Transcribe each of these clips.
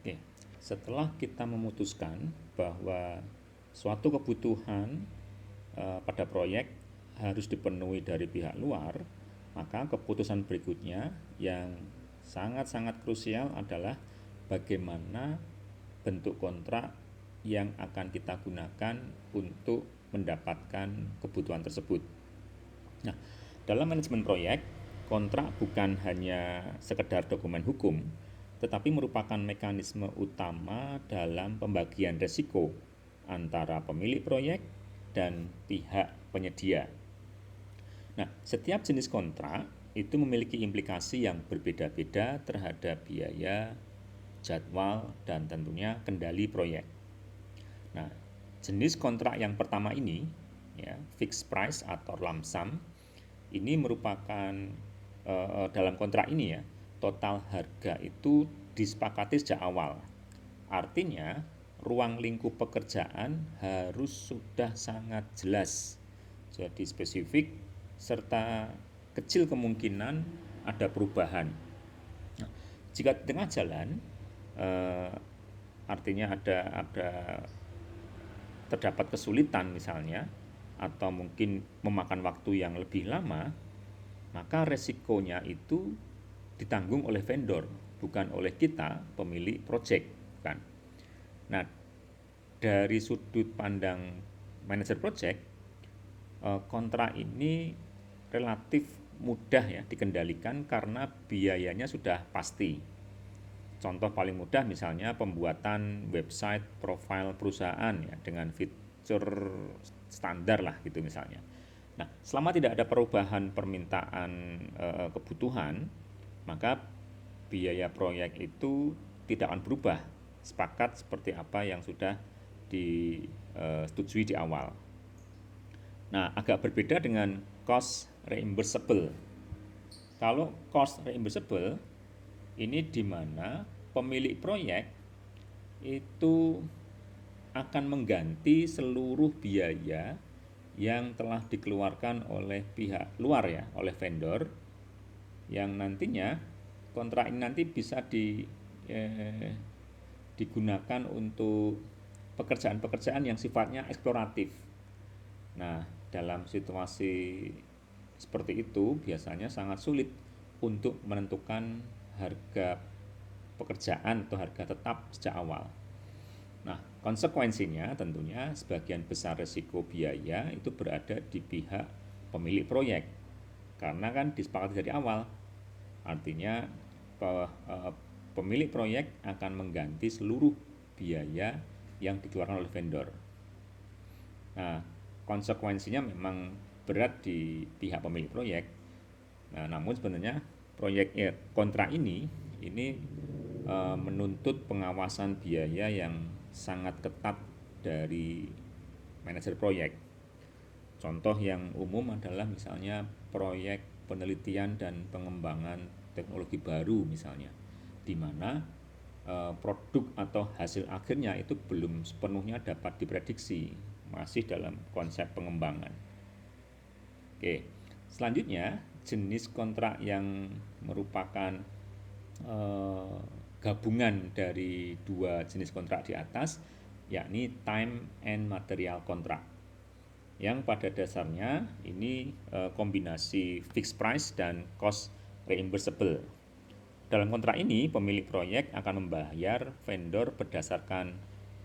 Oke, setelah kita memutuskan bahwa suatu kebutuhan pada proyek harus dipenuhi dari pihak luar, maka keputusan berikutnya yang sangat-sangat krusial adalah bagaimana bentuk kontrak yang akan kita gunakan untuk mendapatkan kebutuhan tersebut. Nah, dalam manajemen proyek, kontrak bukan hanya sekedar dokumen hukum, tetapi merupakan mekanisme utama dalam pembagian risiko antara pemilik proyek dan pihak penyedia. Nah, setiap jenis kontrak itu memiliki implikasi yang berbeda-beda terhadap biaya, jadwal, dan tentunya kendali proyek. Nah, jenis kontrak yang pertama ini, ya, fixed price atau lump sum, ini merupakan dalam kontrak ini ya, total harga itu disepakati sejak awal. Artinya, ruang lingkup pekerjaan harus sudah sangat jelas. Jadi spesifik serta kecil kemungkinan ada perubahan. Nah, jika di tengah jalan artinya ada terdapat kesulitan misalnya atau mungkin memakan waktu yang lebih lama, maka resikonya itu ditanggung oleh vendor, bukan oleh kita pemilik project, kan. Nah, dari sudut pandang manajer project, kontrak ini relatif mudah ya dikendalikan karena biayanya sudah pasti. Contoh paling mudah misalnya pembuatan website profil perusahaan ya dengan fitur standar lah gitu misalnya. Nah, selama tidak ada perubahan permintaan kebutuhan, maka biaya proyek itu tidak akan berubah. Sepakat seperti apa yang sudah disetujui di awal. Nah, agak berbeda dengan cost reimbursable. Kalau cost reimbursable ini di mana pemilik proyek itu akan mengganti seluruh biaya yang telah dikeluarkan oleh pihak luar ya, oleh vendor, yang nantinya kontrak ini nanti bisa digunakan untuk pekerjaan-pekerjaan yang sifatnya eksploratif. Nah, dalam situasi seperti itu biasanya sangat sulit untuk menentukan harga pekerjaan atau harga tetap sejak awal. Nah, konsekuensinya tentunya sebagian besar risiko biaya itu berada di pihak pemilik proyek. Karena kan disepakati dari awal. Artinya pemilik proyek akan mengganti seluruh biaya yang dikeluarkan oleh vendor. Nah, konsekuensinya memang berat di pihak pemilik proyek. Nah, namun sebenarnya kontrak ini menuntut pengawasan biaya yang sangat ketat dari manajer proyek. Contoh yang umum adalah misalnya proyek penelitian dan pengembangan teknologi baru misalnya, di mana produk atau hasil akhirnya itu belum sepenuhnya dapat diprediksi, masih dalam konsep pengembangan. Oke, selanjutnya jenis kontrak yang merupakan gabungan dari dua jenis kontrak di atas, yakni time and material contract, yang pada dasarnya ini kombinasi fixed price dan cost reimbursable. Dalam kontrak ini, pemilik proyek akan membayar vendor berdasarkan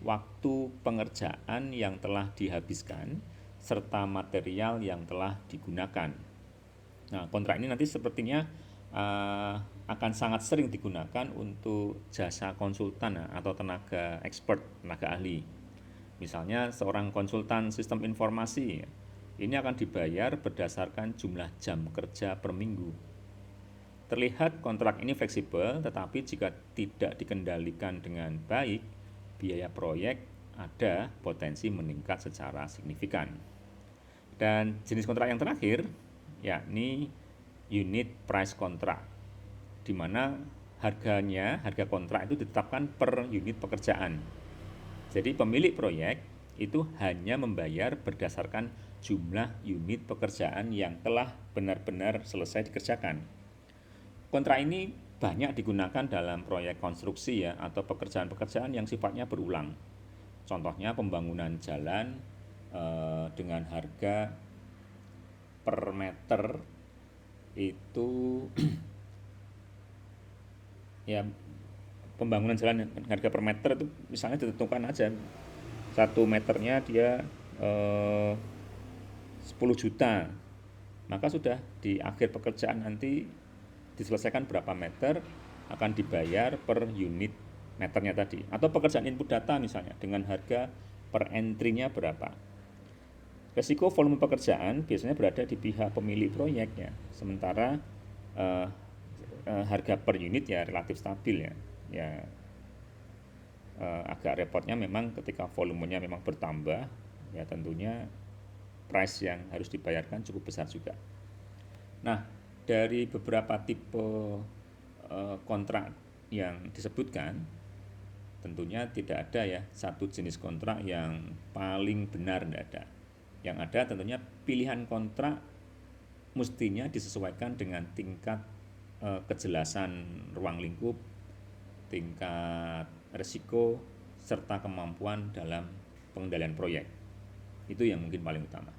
waktu pengerjaan yang telah dihabiskan serta material yang telah digunakan. Nah, kontrak ini nanti sepertinya akan sangat sering digunakan untuk jasa konsultan atau tenaga expert, tenaga ahli. Misalnya seorang konsultan sistem informasi, ini akan dibayar berdasarkan jumlah jam kerja per minggu. Terlihat kontrak ini fleksibel, tetapi jika tidak dikendalikan dengan baik, biaya proyek ada potensi meningkat secara signifikan. Dan jenis kontrak yang terakhir, yakni unit price contract, di mana harga kontrak itu ditetapkan per unit pekerjaan. Jadi pemilik proyek itu hanya membayar berdasarkan jumlah unit pekerjaan yang telah benar-benar selesai dikerjakan. Kontrak ini banyak digunakan dalam proyek konstruksi ya atau pekerjaan-pekerjaan yang sifatnya berulang. Contohnya pembangunan jalan dengan harga per meter itu ya, pembangunan jalan harga per meter itu misalnya ditentukan aja 1 meternya dia 10 juta, maka sudah di akhir pekerjaan nanti diselesaikan berapa meter akan dibayar per unit meternya tadi. Atau pekerjaan input data misalnya dengan harga per entry-nya berapa. Resiko volume pekerjaan biasanya berada di pihak pemilik proyek ya, sementara harga per unit ya relatif stabil ya. Ya agak repotnya memang ketika volumenya memang bertambah, ya tentunya price yang harus dibayarkan cukup besar juga. Nah, dari beberapa tipe kontrak yang disebutkan, tentunya tidak ada ya satu jenis kontrak yang paling benar, tidak ada. Yang ada tentunya pilihan kontrak mestinya disesuaikan dengan tingkat kejelasan ruang lingkup, tingkat risiko, serta kemampuan dalam pengendalian proyek. Itu yang mungkin paling utama.